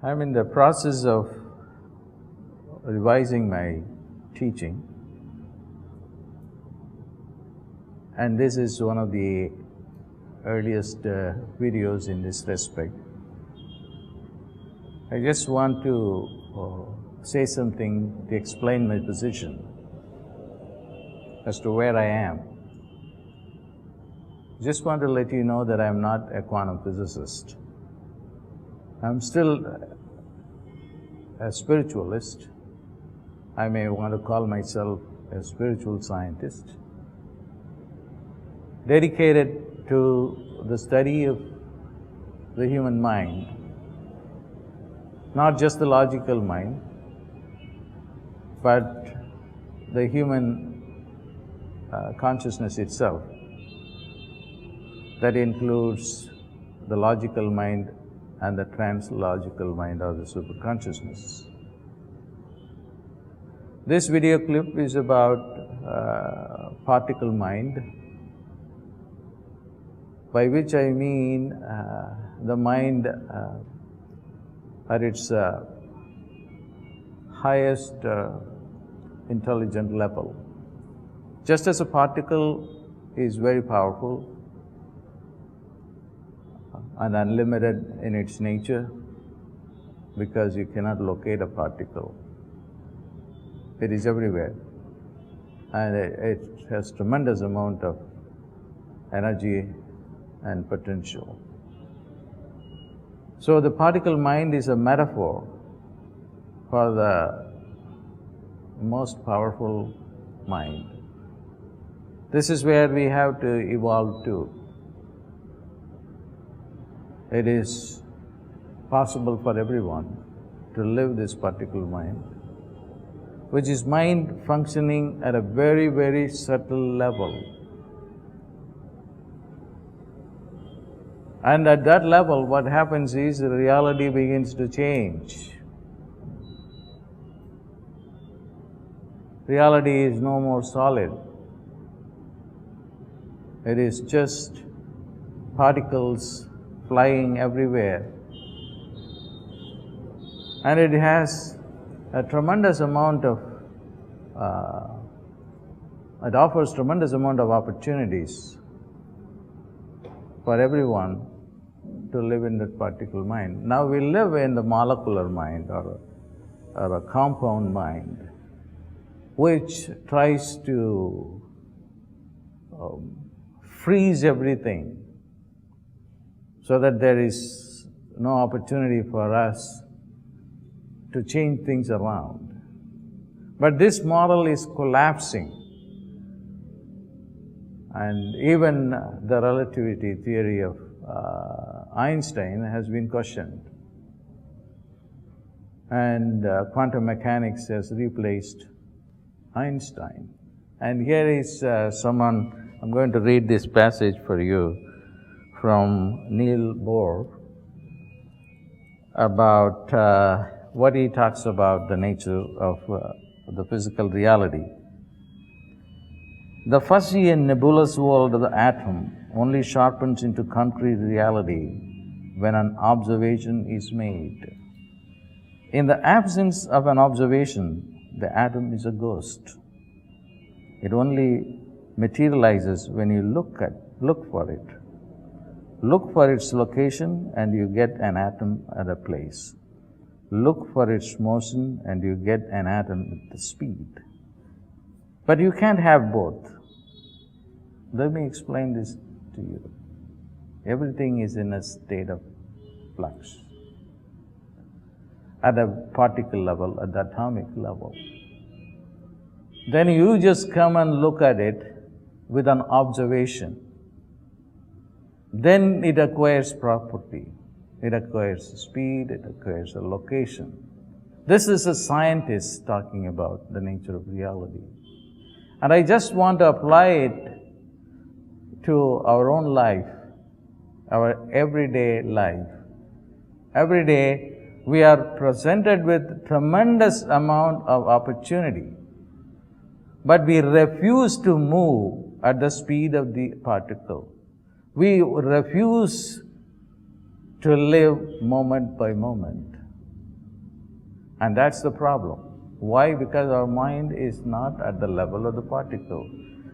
I'm in the process of revising my teaching, and this is one of the earliest videos in this respect. I just want to say something to explain my position as to where I am. Just want to let you know that I'm not a quantum physicist. I'm still a spiritualist. I may want to call myself a spiritual scientist, dedicated to the study of the human mind, not just the logical mind, but the human consciousness itself. That includes the logical mind and the trans-logical mind, or the superconsciousness. This video clip is about particle mind, by which I mean the mind at its highest intelligent level. Just as a particle is very powerful and unlimited in its nature, because you cannot locate a particle. It is everywhere, and it has tremendous amount of energy and potential. So the particle mind is a metaphor for the most powerful mind. This is where we have to evolve to. It is possible for everyone to live this particle mind, which is mind functioning at a very, very subtle level. And at that level, what happens is the reality begins to change. Reality is no more solid. It is just particles flying everywhere. And it has a tremendous amount of, it offers tremendous amount of opportunities for everyone to live in that particle mind. Now we live in the molecular mind, or a compound mind, which tries to freeze everything so that there is no opportunity for us to change things around. But this model is collapsing, and even the relativity theory of Einstein has been questioned, and quantum mechanics has replaced Einstein. And here is someone, I'm going to read this passage for you from Niels Bohr about what he talks about the nature of the physical reality. The fuzzy and nebulous world of the atom only sharpens into concrete reality when an observation is made. In the absence of an observation, the atom is a ghost. It only materializes when you look for it. Look for its location and you get an atom at a place. Look for its motion and you get an atom with the speed. But you can't have both. Let me explain this to you. Everything is in a state of flux. At a particle level, at the atomic level. Then you just come and look at it with an observation. Then it acquires property. It acquires speed, it acquires a location. This is a scientist talking about the nature of reality. And I just want to apply it to our own life, our everyday life. Every day we are presented with tremendous amount of opportunity, but we refuse to move at the speed of the particle. We refuse to live moment by moment. And that's the problem. Why? Because our mind is not at the level of the particle.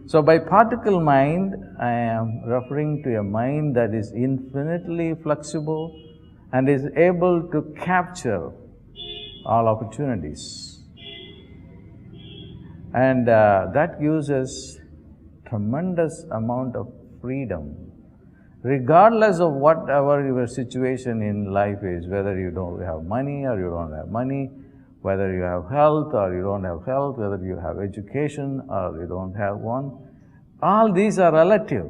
So by particle mind, I am referring to a mind that is infinitely flexible and is able to capture all opportunities. And that gives us tremendous amount of freedom. Regardless of whatever your situation in life is, whether you don't have money or you don't have money, whether you have health or you don't have health, whether you have education or you don't have one, all these are relative.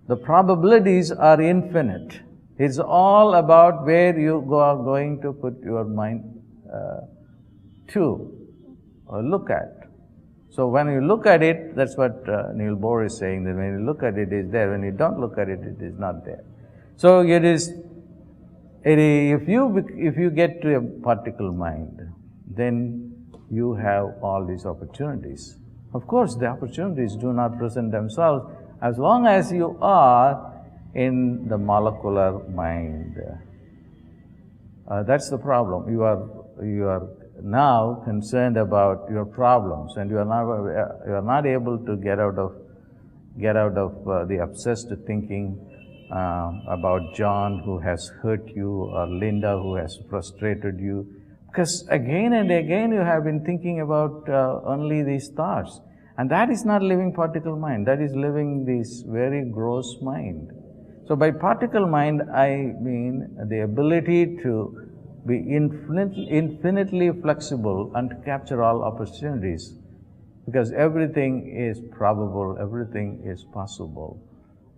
The probabilities are infinite. It's all about where you are going to put your mind to or look at. So when you look at it, that's what Neil Bohr is saying, that when you look at it, it's there. When you don't look at it, it is not there. So if you get to a particle mind, then you have all these opportunities. Of course, the opportunities do not present themselves as long as you are in the molecular mind. That's the problem. You are now concerned about your problems, and you are not able to get out of the obsessed thinking about John who has hurt you or Linda who has frustrated you, because again and again you have been thinking about only these thoughts, and that is not living particle mind. That is living this very gross mind. So by particle mind, I mean the ability to be infinitely flexible and to capture all opportunities, because everything is probable, everything is possible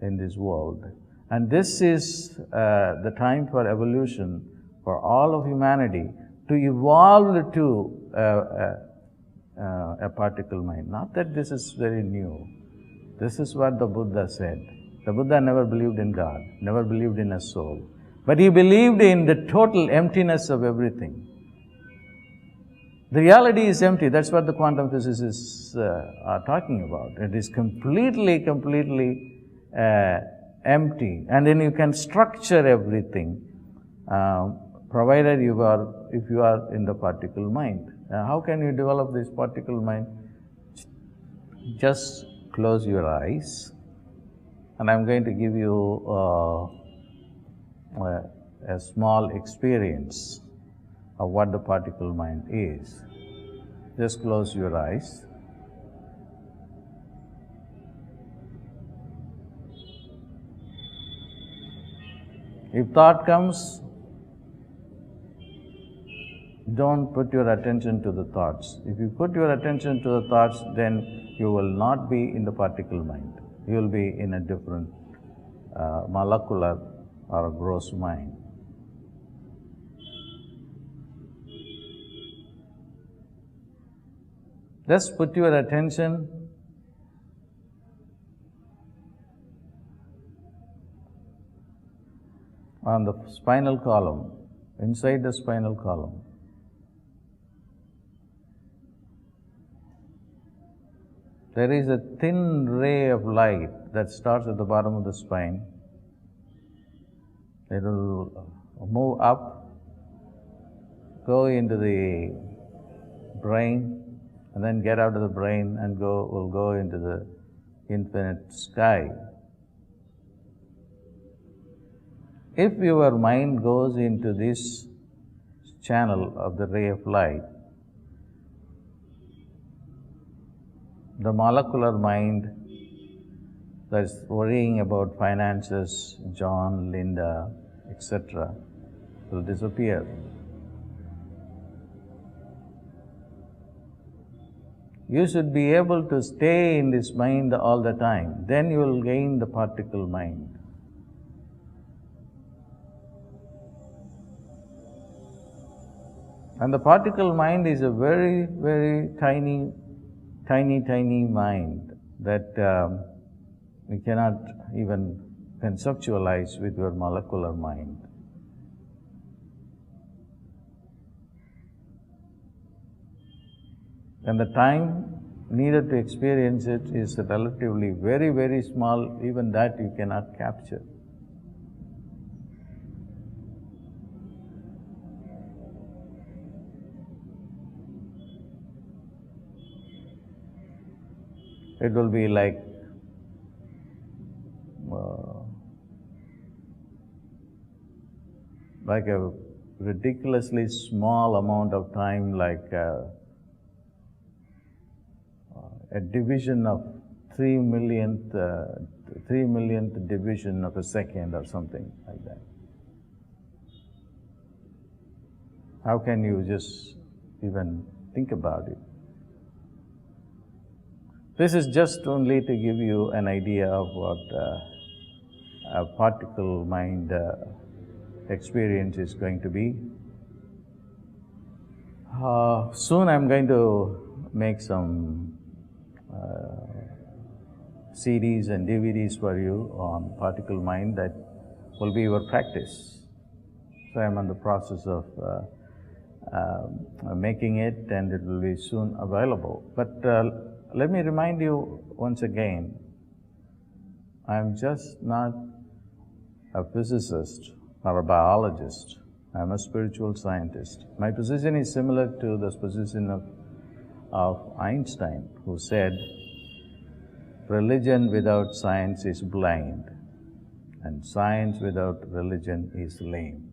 in this world. And this is the time for evolution, for all of humanity, to evolve to a particle mind. Not that this is very new. This is what the Buddha said. The Buddha never believed in God, never believed in a soul. But he believed in the total emptiness of everything. The reality is empty. That's what the quantum physicists are talking about. It is completely empty. And then you can structure everything, provided if you are in the particle mind. How can you develop this particle mind? Just close your eyes, and I'm going to give you a small experience of what the particle mind is. Just close your eyes. If thought comes, don't put your attention to the thoughts. If you put your attention to the thoughts, then you will not be in the particle mind. You will be in a different molecular or a gross mind. Just put your attention on the spinal column, inside the spinal column. There is a thin ray of light that starts at the bottom of the spine. It will move up, go into the brain, and then get out of the brain and will go into the infinite sky. If your mind goes into this channel of the ray of light, the molecular mind that's worrying about finances, John, Linda, etc., will disappear. You should be able to stay in this mind all the time. Then you will gain the particle mind. And the particle mind is a very, very tiny mind that we cannot even conceptualize with your molecular mind. And the time needed to experience it is relatively very, very small. Even that you cannot capture. It will be uh, like a ridiculously small amount of time, like a division of 3 millionth division of a second or something like that. How can you just even think about it? This is just only to give you an idea of what a particle mind experience is going to be. Soon I'm going to make some CDs and DVDs for you on particle mind that will be your practice. So I'm in the process of making it, and it will be soon available. But let me remind you once again, I'm just not a physicist or a biologist. I'm a spiritual scientist. My position is similar to the position of Einstein, who said, religion without science is blind, and science without religion is lame.